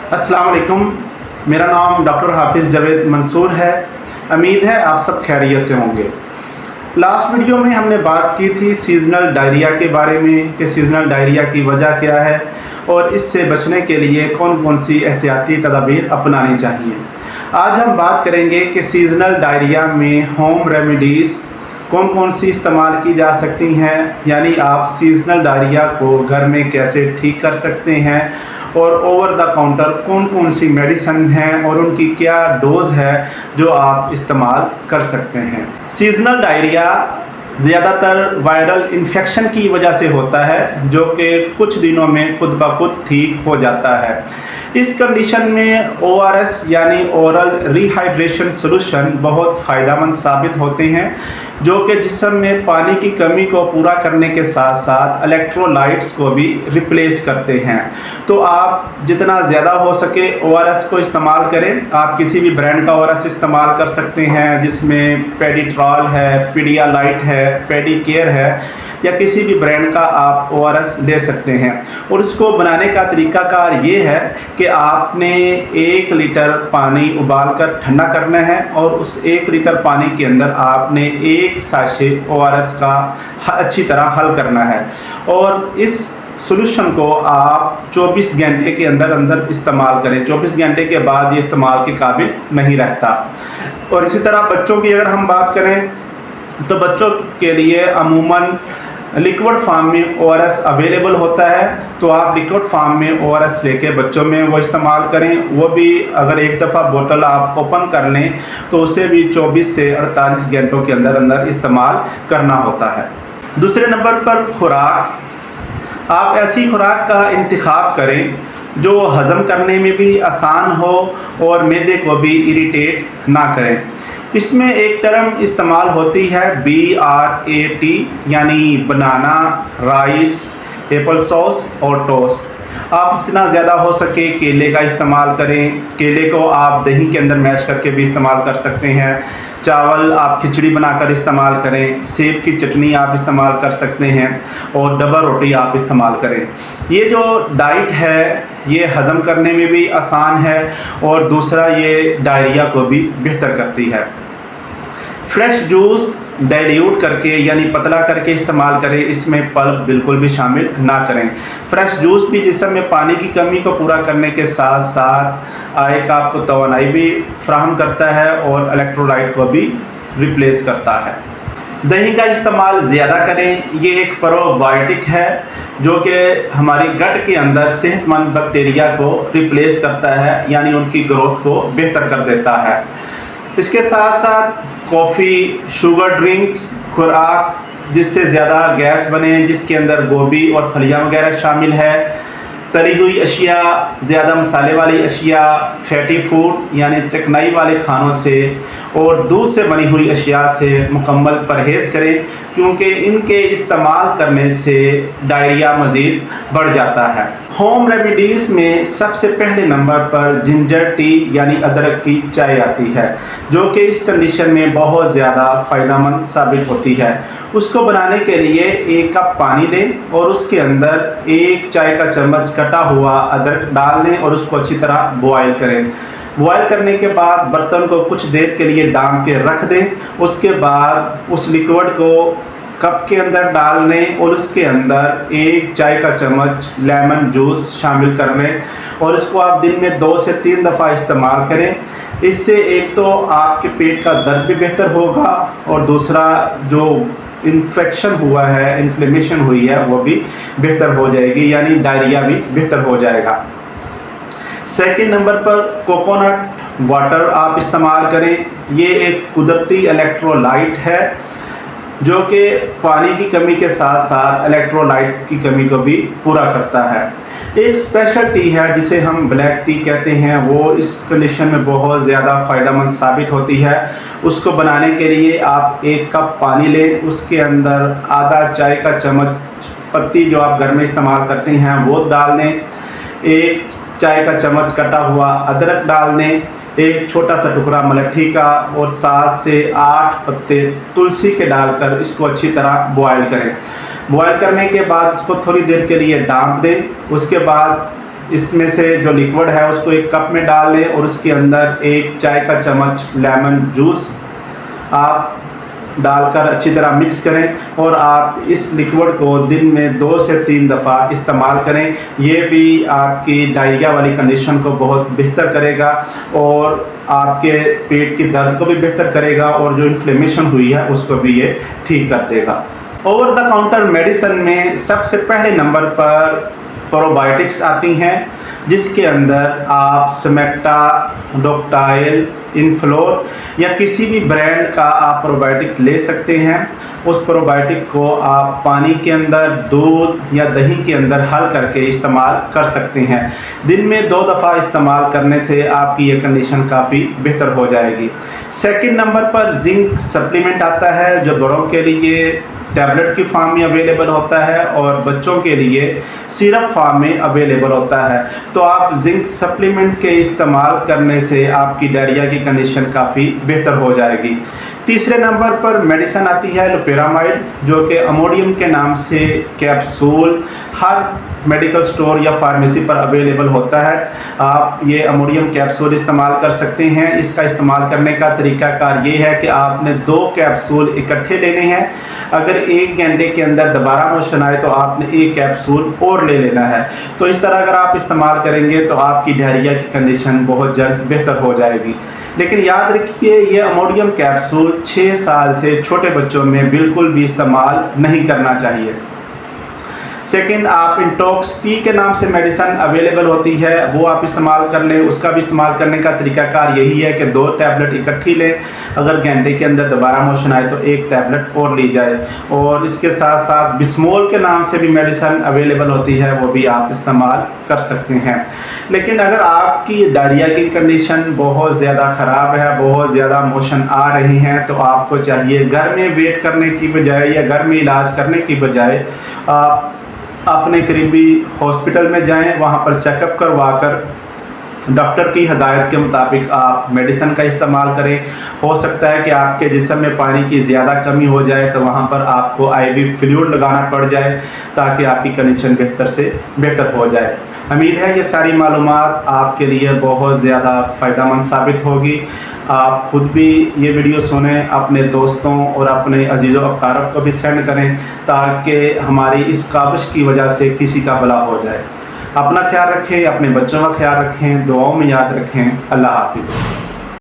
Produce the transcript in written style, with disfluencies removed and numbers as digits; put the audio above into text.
अस्सलाम वालेकुम। मेरा नाम डॉक्टर हाफिज़ जावेद मंसूर है। उम्मीद है आप सब खैरियत से होंगे। लास्ट वीडियो में हमने बात की थी सीज़नल डायरिया के बारे में कि सीज़नल डायरिया की वजह क्या है और इससे बचने के लिए कौन कौन सी एहतियाती तदाबीर अपनानी चाहिए। आज हम बात करेंगे कि सीज़नल डायरिया में होम रेमेडीज़ कौन कौन सी इस्तेमाल की जा सकती हैं, यानी आप सीज़नल डायरिया को घर में कैसे ठीक कर सकते हैं और ओवर द काउंटर कौन कौन सी मेडिसिन हैं और उनकी क्या डोज है जो आप इस्तेमाल कर सकते हैं। सीज़नल डायरिया ज़्यादातर वायरल इन्फेक्शन की वजह से होता है जो कि कुछ दिनों में खुद ब खुद ठीक हो जाता है। इस कंडीशन में ORS यानी ओरल रिहाइड्रेशन सॉल्यूशन बहुत फ़ायदेमंद साबित होते हैं जो कि जिस्म में पानी की कमी को पूरा करने के साथ साथ इलेक्ट्रोलाइट्स को भी रिप्लेस करते हैं। तो आप जितना ज़्यादा हो सके ORS को इस्तेमाल करें। आप किसी भी ब्रांड का ORS इस्तेमाल कर सकते हैं जिसमें पेडिट्रॉल है, पीडियालाइट है, पेडिकेयर है या किसी भी ब्रांड का आप ORS ले सकते हैं। और इसको बनाने का तरीकाकार ये है कि आपने 1 लीटर पानी उबालकर ठंडा करना है और उस 1 लीटर पानी के अंदर आपने 1 साशे ORS का अच्छी तरह हल करना है और इस सॉल्यूशन को आप 24 घंटे के अंदर इस्तेमाल करें। 24 घंटे के बाद ये इस्तेमाल के काबिल नहीं रहता। और इसी तरह बच्चों की अगर हम बात करें तो बच्चों के लिए अमूमन लिक्विड फॉर्म में ORS अवेलेबल होता है, तो आप लिक्विड फॉर्म में ORS लेके बच्चों में वो इस्तेमाल करें। वो भी अगर एक दफ़ा बोतल आप ओपन कर लें तो उसे भी 24 से 48 घंटों के अंदर इस्तेमाल करना होता है। दूसरे नंबर पर खुराक। आप ऐसी खुराक का इंतखाब करें जो हज़म करने में भी आसान हो और मैदे को भी इरिटेट ना करें। इसमें एक टर्म इस्तेमाल होती है BRAT यानी बनाना, राइस, एप्पल सॉस और टोस्ट। आप जितना ज़्यादा हो सके केले का इस्तेमाल करें। केले को आप दही के अंदर मैश करके भी इस्तेमाल कर सकते हैं। चावल आप खिचड़ी बनाकर इस्तेमाल करें। सेब की चटनी आप इस्तेमाल कर सकते हैं और डबल रोटी आप इस्तेमाल करें। ये जो डाइट है ये हज़म करने में भी आसान है और दूसरा ये डायरिया को भी बेहतर करती है। फ्रेश जूस डाइल्यूट करके यानी पतला करके इस्तेमाल करें, इसमें पल्प बिल्कुल भी शामिल ना करें। फ्रेश जूस भी जिस्म में पानी की कमी को पूरा करने के साथ साथ एक आपको तवानाई भी फ्राहम करता है और इलेक्ट्रोलाइट को भी रिप्लेस करता है। दही का इस्तेमाल ज़्यादा करें। ये एक प्रोबायोटिक है जो कि हमारी गट के अंदर सेहतमंद बैक्टीरिया को रिप्लेस करता है यानी उनकी ग्रोथ को बेहतर कर देता है। इसके साथ साथ कॉफ़ी, शुगर ड्रिंक्स, खुराक जिससे ज़्यादा गैस बने, जिसके अंदर गोभी और फलियां वगैरह शामिल है, तली हुई अशिया, ज़्यादा मसाले वाली अशिया, फैटी फूड यानी चिकनाई वाले खानों से और दूध से बनी हुई अशिया से मुकम्मल परहेज़ करें क्योंकि इनके इस्तेमाल करने से डायरिया मज़ीद बढ़ जाता है। होम रेमेडीज़ में सबसे पहले नंबर पर जिंजर टी यानी अदरक की चाय आती है जो कि इस कंडीशन में बहुत ज़्यादा फ़ायदेमंद साबित होती है। उसको बनाने के लिए 1 कप पानी लें और उसके अंदर 1 चाय का चम्मच कटा हुआ अदरक डाल दें और उसको अच्छी तरह बॉयल करें। बॉयल करने के बाद बर्तन को कुछ देर के लिए डाम के रख दें। उसके बाद उस लिक्विड को कप के अंदर डाल लें और उसके अंदर 1 चाय का चम्मच लेमन जूस शामिल कर लें और इसको आप दिन में 2 से 3 दफ़ा इस्तेमाल करें। इससे एक तो आपके पेट का दर्द भी बेहतर होगा और दूसरा जो इन्फेक्शन हुआ है, इन्फ्लेमेशन हुई है, वो भी बेहतर हो जाएगी यानी डायरिया भी बेहतर हो जाएगा। सेकंड नंबर पर कोकोनट वाटर आप इस्तेमाल करें। ये एक कुदरती इलेक्ट्रोलाइट है जो कि पानी की कमी के साथ साथ इलेक्ट्रोलाइट की कमी को भी पूरा करता है। एक स्पेशल टी है जिसे हम ब्लैक टी कहते हैं, वो इस कंडीशन में बहुत ज़्यादा फ़ायदेमंद साबित होती है। उसको बनाने के लिए आप 1 कप पानी लें, उसके अंदर आधा चाय का चम्मच पत्ती जो आप घर में इस्तेमाल करते हैं वो डाल दें, 1 चाय का चम्मच कटा हुआ अदरक डाल दें, 1 छोटा सा टुकड़ा मलट्ठी का और 7 से 8 पत्ते तुलसी के डालकर इसको अच्छी तरह बॉयल करें। बॉयल करने के बाद इसको थोड़ी देर के लिए डांप दें। उसके बाद इसमें से जो लिक्विड है उसको एक कप में डाल लें और उसके अंदर 1 चाय का चम्मच लेमन जूस आप डालकर अच्छी तरह मिक्स करें और आप इस लिक्विड को दिन में 2 से 3 दफ़ा इस्तेमाल करें। ये भी आपकी डायरिया वाली कंडीशन को बहुत बेहतर करेगा और आपके पेट की दर्द को भी बेहतर करेगा और जो इन्फ्लेमेशन हुई है उसको भी ये ठीक कर देगा। ओवर द काउंटर मेडिसिन में सबसे पहले नंबर पर प्रोबायोटिक्स आती हैं, जिसके अंदर आप स्मेक्टा, डॉक्टाइल, इनफ्लोर या किसी भी ब्रांड का आप प्रोबायोटिक ले सकते हैं। उस प्रोबायोटिक को आप पानी के अंदर, दूध या दही के अंदर हल करके इस्तेमाल कर सकते हैं। दिन में 2 दफ़ा इस्तेमाल करने से आपकी ये कंडीशन काफ़ी बेहतर हो जाएगी। सेकंड नंबर पर जिंक सप्लीमेंट आता है, जो बड़ों के लिए टैबलेट की फॉर्म में अवेलेबल होता है और बच्चों के लिए सिरप फॉर्म में अवेलेबल होता है। तो आप जिंक सप्लीमेंट के इस्तेमाल करने से आपकी डायरिया की कंडीशन काफ़ी बेहतर हो जाएगी। तीसरे नंबर पर मेडिसिन आती है लोपेरामाइड, जो कि अमोडियम के नाम से कैप्सूल हर मेडिकल स्टोर या फार्मेसी पर अवेलेबल होता है। आप ये अमोडियम कैप्सूल इस्तेमाल कर सकते हैं। इसका इस्तेमाल करने का तरीकाकार ये है कि आपने 2 कैप्सूल इकट्ठे लेने हैं। अगर 1 घंटे के अंदर दोबारा मोशन आए तो आपने 1 कैप्सूल और ले लेना है। तो इस तरह अगर आप इस्तेमाल करेंगे तो आपकी डायरिया की कंडीशन बहुत जल्द बेहतर हो जाएगी। लेकिन याद रखिए, ये अमोडियम कैप्सूल 6 साल से छोटे बच्चों में बिल्कुल भी इस्तेमाल नहीं करना चाहिए। सेकंड, आप इंटॉक्स पी के नाम से मेडिसिन अवेलेबल होती है, वो आप इस्तेमाल कर लें। उसका भी इस्तेमाल करने का तरीकाकार यही है कि 2 टैबलेट इकट्ठी लें। अगर घंटे के अंदर दोबारा मोशन आए तो 1 टैबलेट और ली जाए। और इसके साथ साथ बिस्मोल के नाम से भी मेडिसिन अवेलेबल होती है, वो भी आप इस्तेमाल कर सकते हैं। लेकिन अगर आपकी डायरिया की कंडीशन बहुत ज़्यादा ख़राब है, बहुत ज़्यादा मोशन आ रही हैं, तो आपको चाहिए घर में वेट करने की बजाय या घर में इलाज करने की बजाय आप अपने करीबी हॉस्पिटल में जाएं, वहां पर चेकअप करवाकर डॉक्टर की हिदायत के मुताबिक आप मेडिसिन का इस्तेमाल करें। हो सकता है कि आपके जिस्म में पानी की ज़्यादा कमी हो जाए तो वहाँ पर आपको IV फ्लूइड लगाना पड़ जाए ताकि आपकी कंडीशन बेहतर से बेहतर हो जाए। उम्मीद है ये सारी मालूमात आपके लिए बहुत ज़्यादा फ़ायदेमंद साबित होगी। आप खुद भी ये वीडियो सुनें, अपने दोस्तों और अपने अजीज़ व अक़ारब को भी सेंड करें ताकि हमारी इस काविश की वजह से किसी का भला हो जाए। अपना ख्याल रखें, अपने बच्चों का ख्याल रखें, दुआओं में याद रखें। अल्लाह हाफ़िज़।